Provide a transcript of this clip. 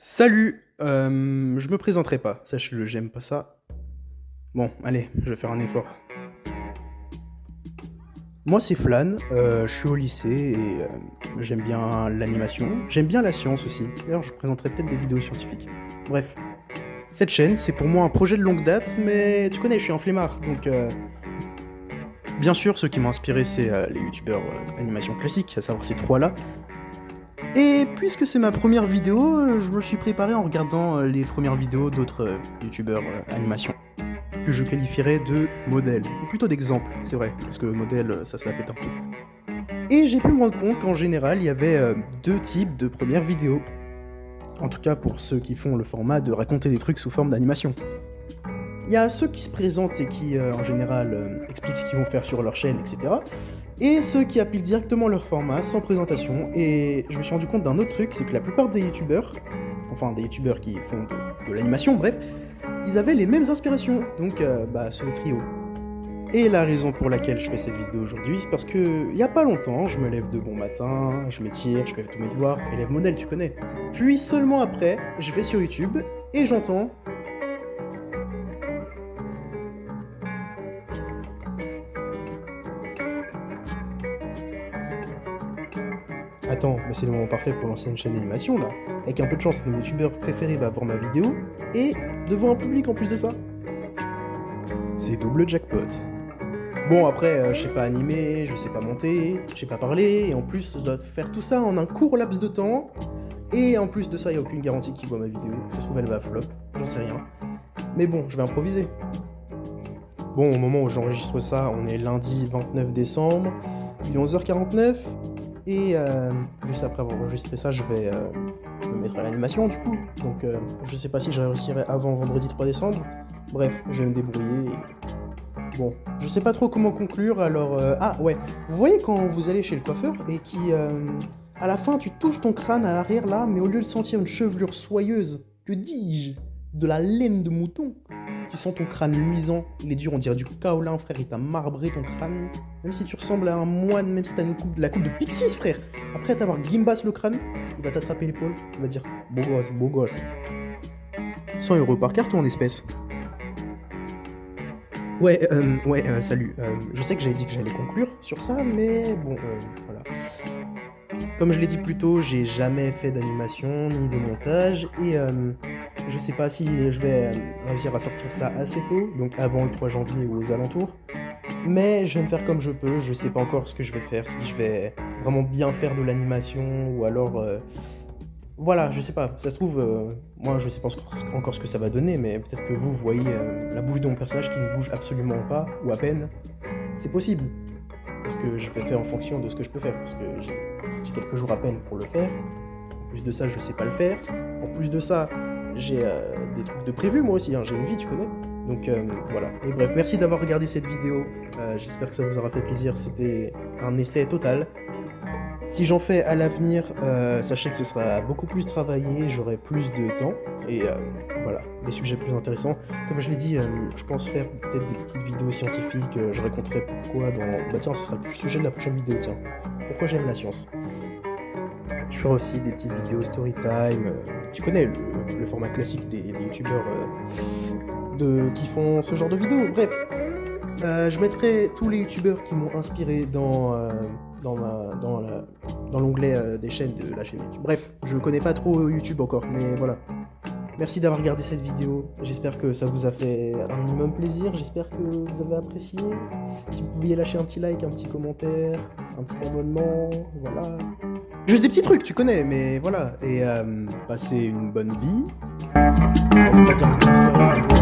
Salut, je me présenterai pas, sache-le, j'aime pas ça. Bon, allez, je vais faire un effort. Moi, c'est Flan, je suis au lycée et j'aime bien l'animation. J'aime bien la science aussi. D'ailleurs, je présenterai peut-être des vidéos scientifiques. Bref, cette chaîne, c'est pour moi un projet de longue date, mais tu connais, je suis un flemmard, donc bien sûr, ceux qui m'ont inspiré, c'est les youtubeurs animation classique, à savoir ces trois-là. Et puisque c'est ma première vidéo, je me suis préparé en regardant les premières vidéos d'autres youtubeurs animation que je qualifierais de modèles, ou plutôt d'exemples, c'est vrai, parce que modèle, ça se la pète un peu. Et j'ai pu me rendre compte qu'en général, il y avait deux types de premières vidéos. En tout cas pour ceux qui font le format de raconter des trucs sous forme d'animation. Il y a ceux qui se présentent et qui, en général, expliquent ce qu'ils vont faire sur leur chaîne, etc. Et ceux qui appliquent directement leur format, sans présentation. Et je me suis rendu compte d'un autre truc, c'est que la plupart des youtubeurs, enfin des youtubeurs qui font de l'animation, bref, ils avaient les mêmes inspirations, donc ce trio. Et la raison pour laquelle je fais cette vidéo aujourd'hui, c'est parce que il y a pas longtemps, je me lève de bon matin, je m'étire, je fais tous mes devoirs, élève modèle, tu connais. Puis seulement après, je vais sur YouTube et j'entends... Attends, mais c'est le moment parfait pour lancer une chaîne d'animation là. Avec un peu de chance, mon youtubeur préféré va voir ma vidéo, et devant un public en plus de ça. C'est double jackpot. Bon après, je sais pas animer, je sais pas monter, je sais pas parler, et en plus je dois faire tout ça en un court laps de temps. Et en plus de ça, il n'y a aucune garantie qu'il voit ma vidéo. Ça se trouve elle va flop, j'en sais rien. Mais bon, je vais improviser. Bon, au moment où j'enregistre ça, on est lundi 29 décembre, il est 11h49. Et juste après avoir enregistré ça, je vais me mettre à l'animation du coup. Donc je sais pas si je réussirai avant vendredi 3 décembre. Bref, je vais me débrouiller. Bon, je sais pas trop comment conclure, alors... Ah ouais, vous voyez quand vous allez chez le coiffeur et qui... à la fin, tu touches ton crâne à l'arrière là, mais au lieu de sentir une chevelure soyeuse, que dis-je, de la laine de mouton, tu sens ton crâne luisant, il est dur, on dirait du kaolin, frère, il t'a marbré ton crâne. Même si tu ressembles à un moine, même si t'as la coupe de Pixies, frère. Après t'avoir gimbasse le crâne, il va t'attraper l'épaule, il va dire « Beau gosse, beau gosse ». 100 € par carte ou en espèces? Ouais, salut. Je sais que j'avais dit que j'allais conclure sur ça, mais bon, voilà. Comme je l'ai dit plus tôt, j'ai jamais fait d'animation ni de montage, et je sais pas si je vais réussir à sortir ça assez tôt, donc avant le 3 janvier ou aux alentours. Mais je vais me faire comme je peux, je sais pas encore ce que je vais faire, si je vais vraiment bien faire de l'animation, ou alors... voilà, je sais pas, ça se trouve, moi je sais pas encore ce que ça va donner, mais peut-être que vous voyez la bouche de mon personnage qui ne bouge absolument pas, ou à peine. C'est possible. Parce que je vais faire en fonction de ce que je peux faire, parce que j'ai quelques jours à peine pour le faire. En plus de ça, je sais pas le faire. En plus de ça, j'ai des trucs de prévu moi aussi, hein. J'ai une vie, tu connais. Donc voilà. Et bref, merci d'avoir regardé cette vidéo. J'espère que ça vous aura fait plaisir. C'était un essai total. Si j'en fais à l'avenir, sachez que ce sera beaucoup plus travaillé, j'aurai plus de temps, et voilà, des sujets plus intéressants. Comme je l'ai dit, je pense faire peut-être des petites vidéos scientifiques, je raconterai pourquoi dans... Bah tiens, ce sera le sujet de la prochaine vidéo, tiens. Pourquoi j'aime la science. Je ferai aussi des petites vidéos storytime, tu connais le format classique des youtubeurs qui font ce genre de vidéos, bref. Je mettrai tous les youtubeurs qui m'ont inspiré dans l'onglet des chaînes de la chaîne YouTube. Bref, je connais pas trop YouTube encore, mais voilà. Merci d'avoir regardé cette vidéo, j'espère que ça vous a fait un minimum plaisir, j'espère que vous avez apprécié. Si vous pouviez lâcher un petit like, un petit commentaire, un petit abonnement, voilà. Juste des petits trucs, tu connais, mais voilà. Et passez une bonne vie. Je vais pas dire bonne soirée, bonne journée.